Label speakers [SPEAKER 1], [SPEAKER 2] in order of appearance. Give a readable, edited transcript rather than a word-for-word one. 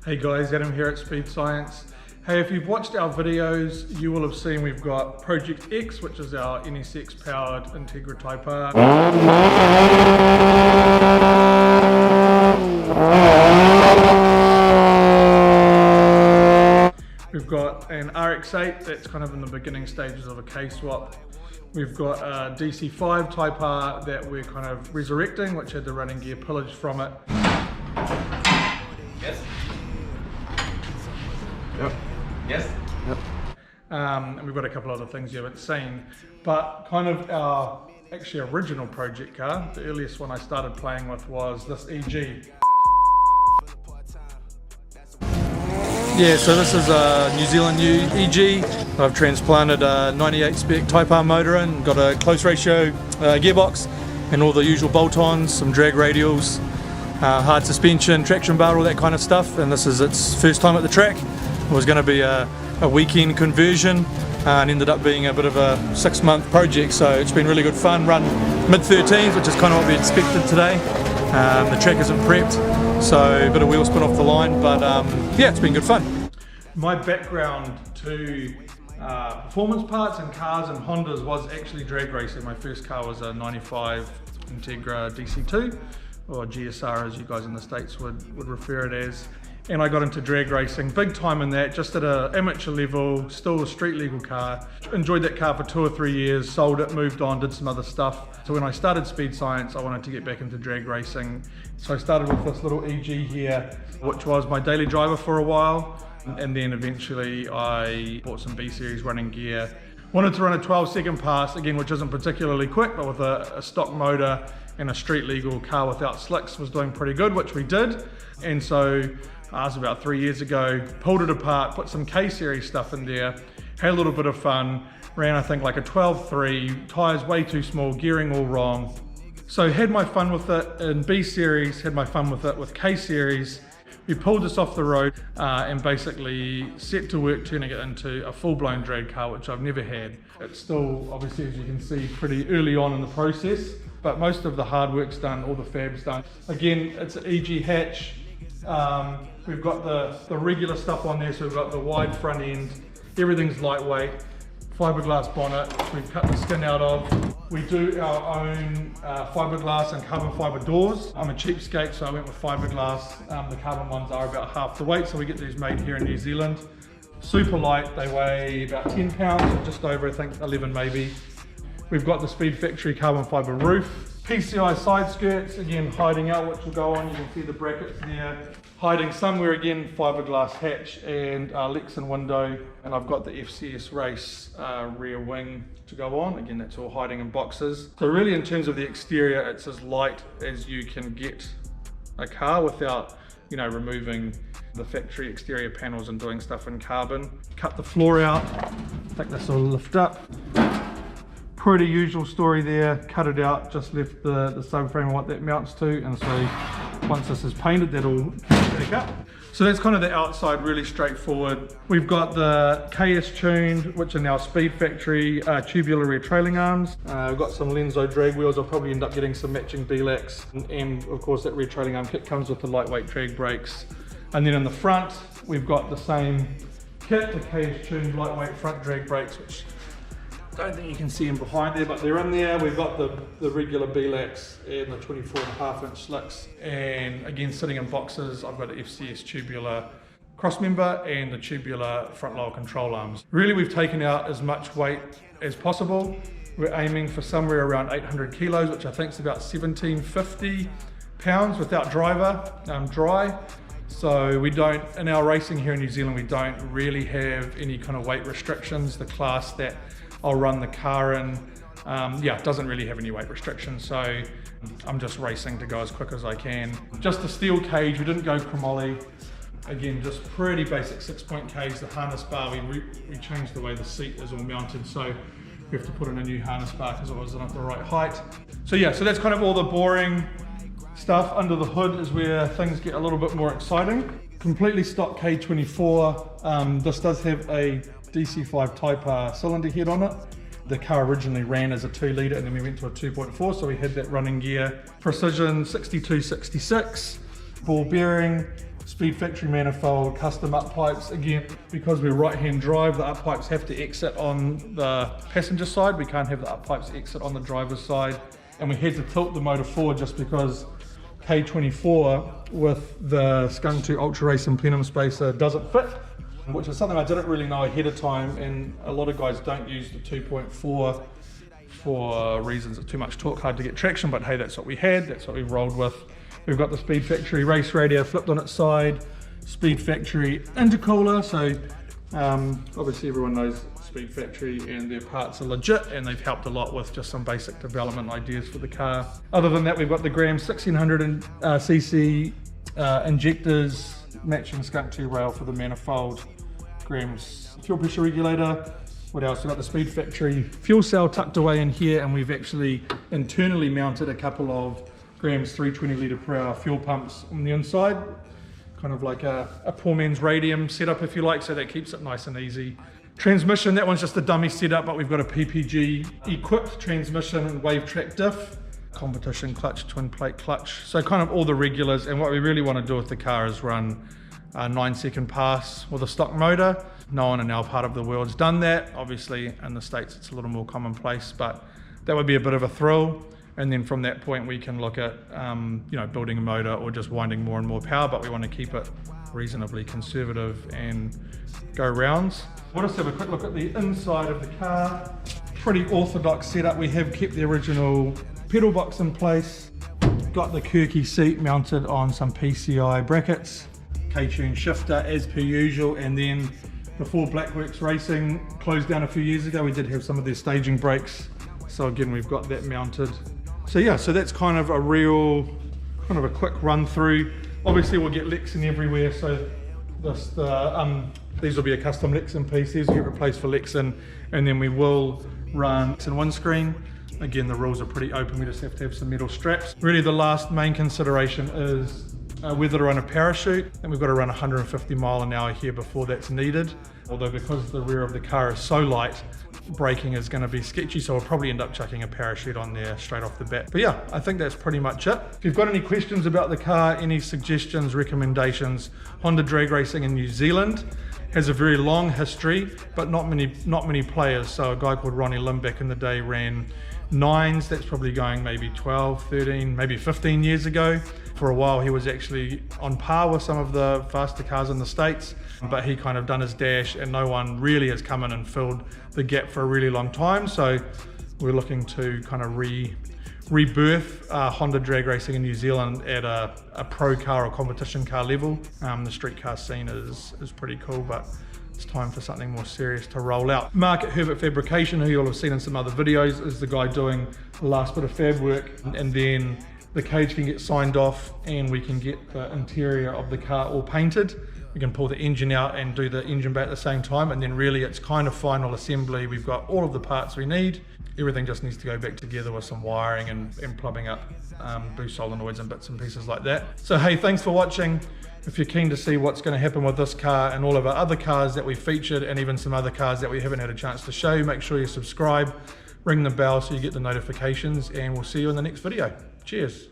[SPEAKER 1] Hey guys, Adam here at Speed Science. Hey, if you've watched our videos, you will have seen we've got Project X, which is our NSX powered Integra Type R. We've got an RX-8 that's kind of in the beginning stages of a K-swap. We've got a DC5 Type R that we're kind of resurrecting, which had the running gear pillaged from it.
[SPEAKER 2] Yes.
[SPEAKER 1] Yep.
[SPEAKER 2] Yes.
[SPEAKER 1] Yep. And we've got a couple other things you haven't seen, but kind of our actually original project car, the earliest one I started playing with was this EG. Yeah, so this is a New Zealand new EG. I've transplanted a 98 spec Type R motor in, got a close ratio gearbox and all the usual bolt-ons, some drag radials, hard suspension, traction bar, all that kind of stuff. And this is its first time at the track. It was going to be a weekend conversion and ended up being a bit of a 6-month project. So it's been really good fun. Run mid-13s, which is kind of what we expected today. The track isn't prepped, so a bit of wheel spin off the line, but yeah, it's been good fun. My background to performance parts and cars and Hondas was actually drag racing. My first car was a 95 Integra DC2, or GSR as you guys in the States would refer it as. And I got into drag racing, big time in that, just at an amateur level, still a street legal car. Enjoyed that car for 2 or 3 years, sold it, moved on, did some other stuff. So when I started Speed Science, I wanted to get back into drag racing. So I started with this little EG here, which was my daily driver for a while. And then eventually I bought some B series running gear. Wanted to run a 12-second pass, again, which isn't particularly quick, but with a stock motor and a street legal car without slicks was doing pretty good, which we did. And so I was about 3 years ago, pulled it apart, put some K series stuff in there, had a little bit of fun, ran I think like a 12.3, tyres way too small, gearing all wrong. So had my fun with it in B series, had my fun with it with K series. We pulled this off the road and basically set to work turning it into a full-blown drag car, which I've never had. It's still, obviously, as you can see, pretty early on in the process, but most of the hard work's done, all the fab's done. Again, it's an EG hatch. We've got the regular stuff on there, so we've got the wide front end, everything's lightweight, fiberglass bonnet, which we've cut the skin out of. We do our own fiberglass and carbon fiber doors. I'm a cheapskate, so I went with fiberglass. The carbon ones are about half the weight, so we get these made here in New Zealand. Super light, they weigh about 10 pounds, or just over, I think 11 maybe. We've got the Speed Factory carbon fiber roof. PCI side skirts, again hiding out, which will go on. You can see the brackets there. Hiding somewhere, again, fiberglass hatch and Lexan window. And I've got the FCS race rear wing to go on. Again, that's all hiding in boxes. So really in terms of the exterior, it's as light as you can get a car without, you know, removing the factory exterior panels and doing stuff in carbon. Cut the floor out. I think this will lift up. Pretty usual story there, cut it out, just left the subframe and what that mounts to, and so once this is painted, that'll back up. So that's kind of the outside, really straightforward. We've got the KS tuned, which are now Speed Factory tubular rear trailing arms. We've got some Lenzo drag wheels. I'll probably end up getting some matching B-Lax, and of course that rear trailing arm kit comes with the lightweight drag brakes. And then in the front, we've got the same kit, the KS tuned lightweight front drag brakes, which I don't think you can see them behind there, but they're in there. We've got the regular B-Lax and the 24.5-inch slicks. And again, sitting in boxes, I've got an FCS tubular crossmember and the tubular front lower control arms. Really, we've taken out as much weight as possible. We're aiming for somewhere around 800 kilos, which I think is about 1750 pounds without driver, dry. So we don't, in our racing here in New Zealand, we don't really have any kind of weight restrictions. The class that I'll run the car in, yeah, doesn't really have any weight restrictions, so I'm just racing to go as quick as I can. Just a steel cage, we didn't go chromoly. Again, just pretty basic 6-point cage. The harness bar, we changed the way the seat is all mounted, so we have to put in a new harness bar because it wasn't at the right height. So yeah, so that's kind of all the boring stuff. Under the hood is where things get a little bit more exciting. Completely stock K24. This does have a DC5 Type R cylinder head on it. The car originally ran as a 2-litre and then we went to a 2.4, so we had that running gear. Precision 6266, ball bearing, Speed factory manifold, custom up pipes. Again, because we're right-hand drive, the up pipes have to exit on the passenger side. We can't have the up pipes exit on the driver's side. And we had to tilt the motor forward just because K24 with the Skunk 2 Ultra Race and plenum spacer doesn't fit, which is something I didn't really know ahead of time, and a lot of guys don't use the 2.4 for reasons it's too much torque, hard to get traction, but hey, that's what we had, that's what we rolled with. We've got the Speed Factory race radio flipped on its side, Speed Factory intercooler, so obviously everyone knows Speed Factory and their parts are legit, and they've helped a lot with just some basic development ideas for the car. Other than that, we've got the Graham 1600cc injectors, matching Skunk 2 rail for the manifold, Graham's fuel pressure regulator. What else? We've got the Speed Factory fuel cell tucked away in here, and we've actually internally mounted a couple of Graham's 320 litre per hour fuel pumps on the inside, kind of like a poor man's radium setup if you like, so that keeps it nice and easy. Transmission, that one's just a dummy setup, but we've got a PPG equipped transmission and wave track diff, competition clutch, twin plate clutch, so kind of all the regulars. And what we really want to do with the car is run a 9-second pass with a stock motor. No one in our part of the world's done that. Obviously in the States it's a little more commonplace, but that would be a bit of a thrill. And then from that point we can look at building a motor or just winding more and more power, but we want to keep it reasonably conservative and go rounds. We'll just have a quick look at the inside of the car. Pretty orthodox setup. We have kept the original pedal box in place, got the Kirky seat mounted on some PCI brackets, K-tune shifter as per usual, and then before Blackworks Racing closed down a few years ago, we did have some of their staging brakes, so again we've got that mounted. So yeah, so that's kind of a quick run through. Obviously we'll get Lexan everywhere, so these will be a custom Lexan piece. These will get replaced for Lexan, and then we will run Lexan windscreen. Again, the rules are pretty open, we just have to have some metal straps. Really the last main consideration is whether to run a parachute, and we've got to run 150 mile an hour here before that's needed. Although because the rear of the car is so light, braking is going to be sketchy, so we'll probably end up chucking a parachute on there straight off the bat. But yeah, I think that's pretty much it. If you've got any questions about the car, any suggestions, recommendations, Honda drag racing in New Zealand has a very long history, but not many players. So a guy called Ronnie Lim back in the day ran 9s, that's probably going maybe 12, 13, maybe 15 years ago. For a while he was actually on par with some of the faster cars in the States, but he kind of done his dash and no one really has come in and filled the gap for a really long time. So we're looking to kind of rebirth Honda drag racing in New Zealand at a pro car or competition car level. The street car scene is pretty cool, but it's time for something more serious to roll out. Mark at Herbert Fabrication, who you'll have seen in some other videos, is the guy doing the last bit of fab work, and then the cage can get signed off and we can get the interior of the car all painted. We can pull the engine out and do the engine bay at the same time, and then really it's kind of final assembly. We've got all of the parts we need. Everything just needs to go back together with some wiring and plumbing up boost solenoids and bits and pieces like that. So hey, thanks for watching. If you're keen to see what's going to happen with this car and all of our other cars that we featured, and even some other cars that we haven't had a chance to show, make sure you subscribe, ring the bell so you get the notifications, and we'll see you in the next video. Cheers.